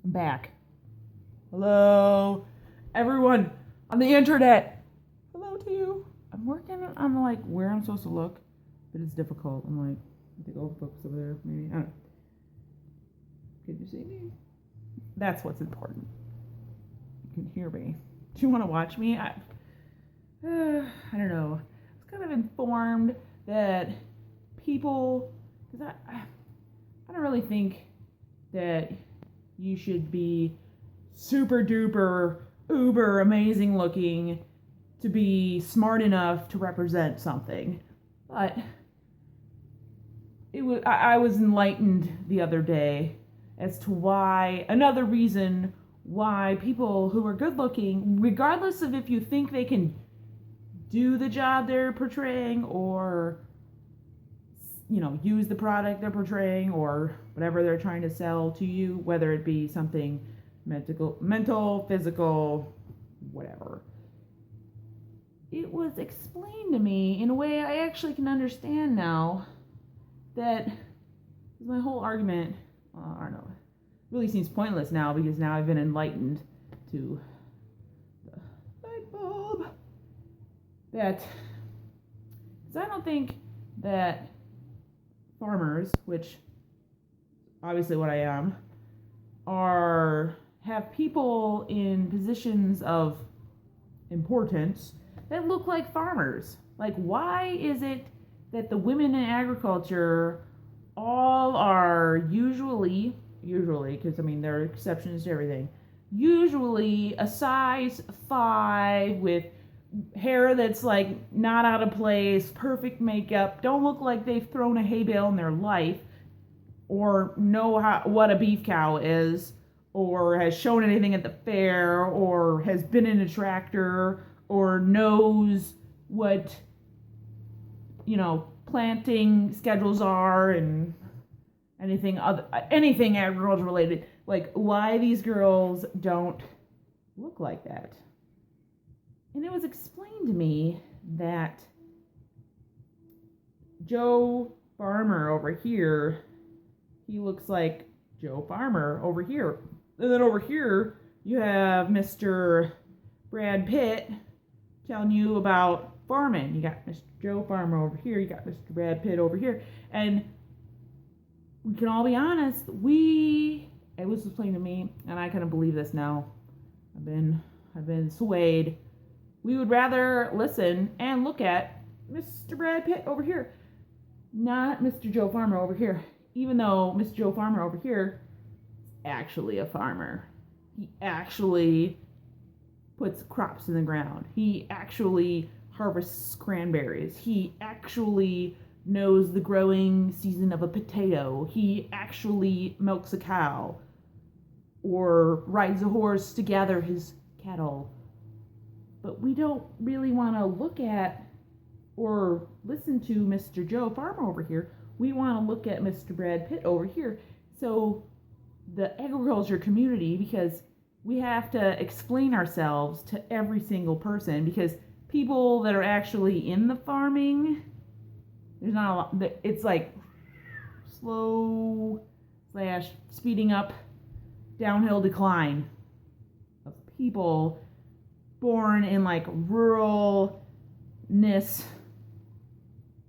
I'm back. Hello, everyone on the internet. Hello to you. I'm working on like where I'm supposed to look, but it's difficult. I'm like, I think I'll focus over there. Maybe I don't know. Can you see me? That's what's important. You can hear me. Do you want to watch me? I don't know. I was kind of informed that people, because I don't really think that you should be super duper uber amazing looking to be smart enough to represent something. But I was enlightened the other day as to why another reason why people who are good looking, regardless of if you think they can do the job they're portraying or use the product they're portraying or whatever they're trying to sell to you, whether it be something mental, physical, whatever. It was explained to me in a way I actually can understand now. That my whole argument, I don't know, really seems pointless now because now I've been enlightened to the light bulb. Because I don't think that farmers, which obviously what I am, have people in positions of importance that look like farmers. Like, why is it that the women in agriculture all are usually, because I mean there are exceptions to everything, usually a size 5 with hair that's like not out of place, perfect makeup, don't look like they've thrown a hay bale in their life, or know what a beef cow is, or has shown anything at the fair, or has been in a tractor, or knows what planting schedules are and anything agriculture related. Like, why these girls don't look like that. And it was explained to me that Joe Farmer over here, he looks like Joe Farmer over here. And then over here, you have Mr. Brad Pitt telling you about farming. You got Mr. Joe Farmer over here, you got Mr. Brad Pitt over here. And we can all be honest, it was explained to me, and I kind of believe this now. I've been swayed. We would rather listen and look at Mr. Brad Pitt over here, not Mr. Joe Farmer over here. Even though Mr. Joe Farmer over here is actually a farmer. He actually puts crops in the ground. He actually harvests cranberries. He actually knows the growing season of a potato. He actually milks a cow or rides a horse to gather his cattle. But we don't really want to look at or listen to Mr. Joe Farmer over here. We want to look at Mr. Brad Pitt over here. So the agriculture community, because we have to explain ourselves to every single person, because people that are actually in the farming, there's not a lot. It's like slow / speeding up downhill decline of people born in like ruralness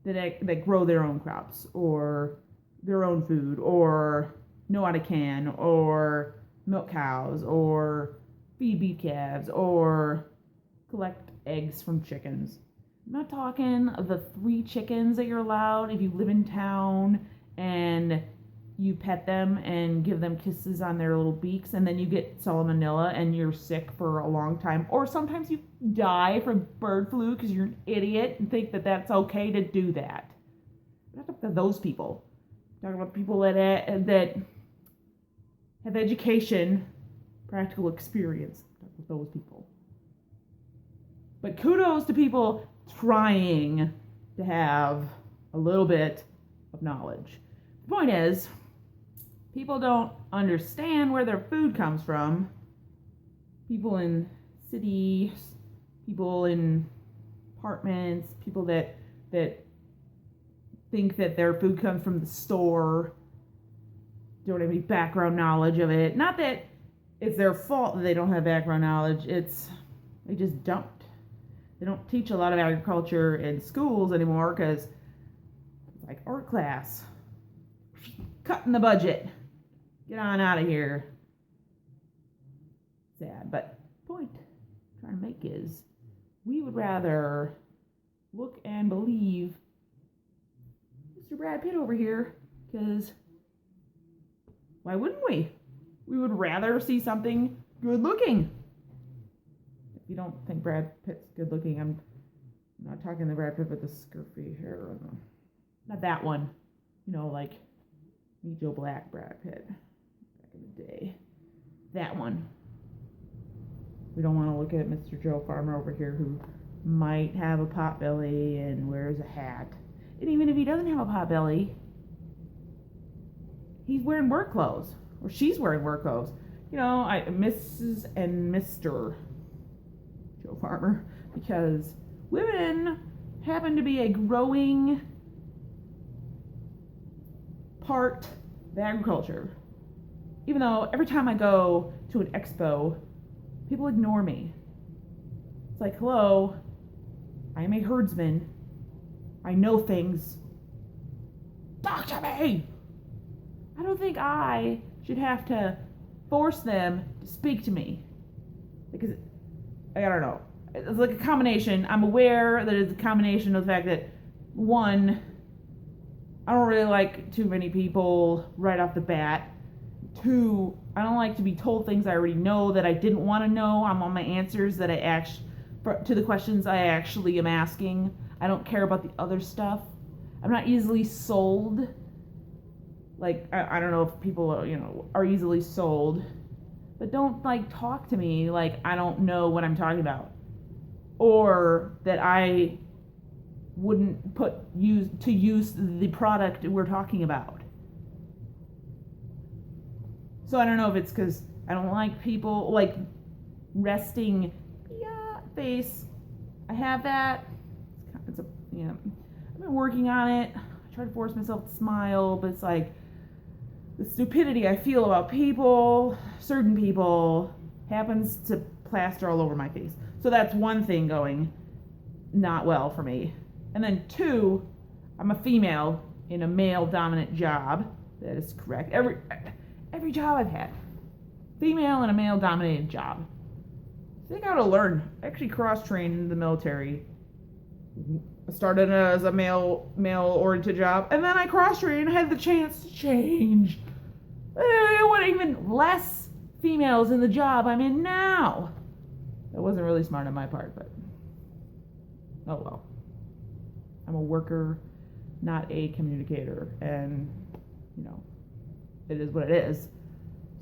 that grow their own crops or their own food or know how to can or milk cows or feed beef calves or collect eggs from chickens. I'm not talking of the 3 chickens that you're allowed if you live in town and you pet them and give them kisses on their little beaks, and then you get salmonella and you're sick for a long time. Or sometimes you die from bird flu because you're an idiot and think that that's okay to do that. I'm not talking about those people. I'm talking about people that have education, practical experience. I'm talking about those people. But kudos to people trying to have a little bit of knowledge. The point is, people don't understand where their food comes from. People in cities, people in apartments, people that think that their food comes from the store, don't have any background knowledge of it. Not that it's their fault that they don't have background knowledge. They just don't. They don't teach a lot of agriculture in schools anymore because it's like art class. Cutting the budget. Get on out of here. Sad, but point I'm trying to make is we would rather look and believe Mr. Brad Pitt over here, because why wouldn't we? We would rather see something good looking. If you don't think Brad Pitt's good looking, I'm not talking the Brad Pitt with the scruffy hair. Not that one. Like Meet Joe Black Brad Pitt back in the day. That one. We don't want to look at Mr. Joe Farmer over here who might have a pot belly and wears a hat. And even if he doesn't have a pot belly, he's wearing work clothes. Or she's wearing work clothes. Mrs. and Mr. Joe Farmer. Because women happen to be a growing part of agriculture. Even though every time I go to an expo, people ignore me. It's like, hello, I am a herdsman. I know things. Talk to me! I don't think I should have to force them to speak to me. Because, I don't know. It's like a combination. I'm aware that it's a combination of the fact that, one, I don't really like too many people right off the bat. Two, I don't like to be told things I already know that I didn't want to know. I want my answers that to the questions I actually am asking. I don't care about the other stuff. I'm not easily sold. Like, I don't know if people are easily sold, but don't talk to me like I don't know what I'm talking about, or that I wouldn't use the product we're talking about. So I don't know if it's because I don't like people resting face. I have that. I've been working on it. I try to force myself to smile, but it's like the stupidity I feel about certain people, happens to plaster all over my face. So that's one thing going not well for me. And then two, I'm a female in a male-dominant job. That is correct. Every job I've had, female in a male-dominated job. I think I ought to learn. I actually cross-trained in the military. I started as a male-oriented job, and then I cross-trained and had the chance to change. I want even less females in the job I'm in now. That wasn't really smart on my part, but oh well. I'm a worker, not a communicator, and it is what it is.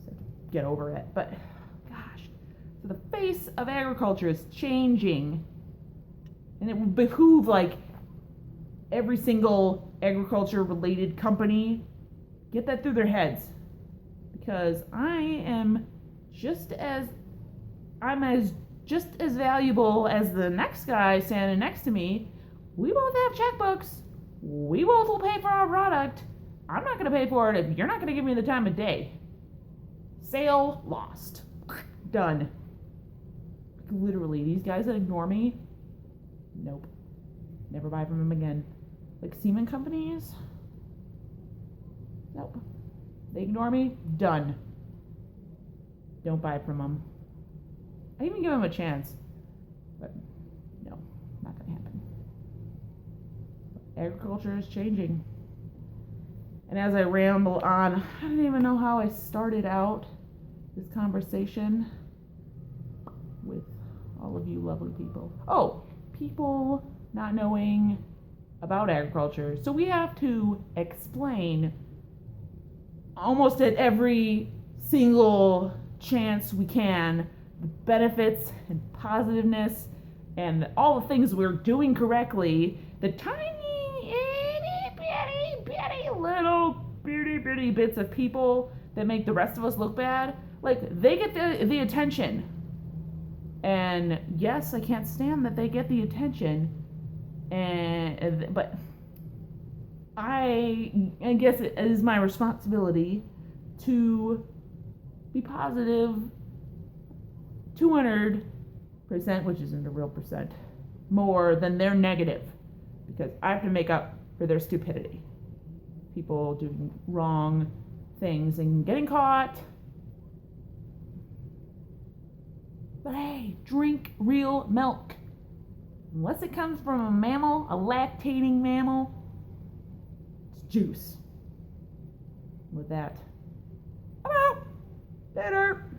So get over it. But gosh, so the face of agriculture is changing, and it would behoove every single agriculture-related company get that through their heads, because I'm just as valuable as the next guy standing next to me. We both have checkbooks. We both will pay for our product. I'm not going to pay for it if you're not going to give me the time of day. Sale lost. Done. Literally, these guys that ignore me, nope. Never buy from them again. Like semen companies, nope. They ignore me, done. Don't buy from them. I even give them a chance, but no, not going to happen. Agriculture is changing. And as I ramble on, I don't even know how I started out this conversation with all of you lovely people. Oh, people not knowing about agriculture. So we have to explain almost at every single chance we can the benefits and positiveness and all the things we're doing correctly, the tiny little bitty bits of people that make the rest of us look bad, they get the attention. And yes, I can't stand that they get the attention, but I guess it is my responsibility to be positive 200%, which isn't a real percent, more than their negative, because I have to make up for their stupidity. People doing wrong things and getting caught. But hey, drink real milk. Unless it comes from a mammal, a lactating mammal, it's juice. With that, I'm out. Later.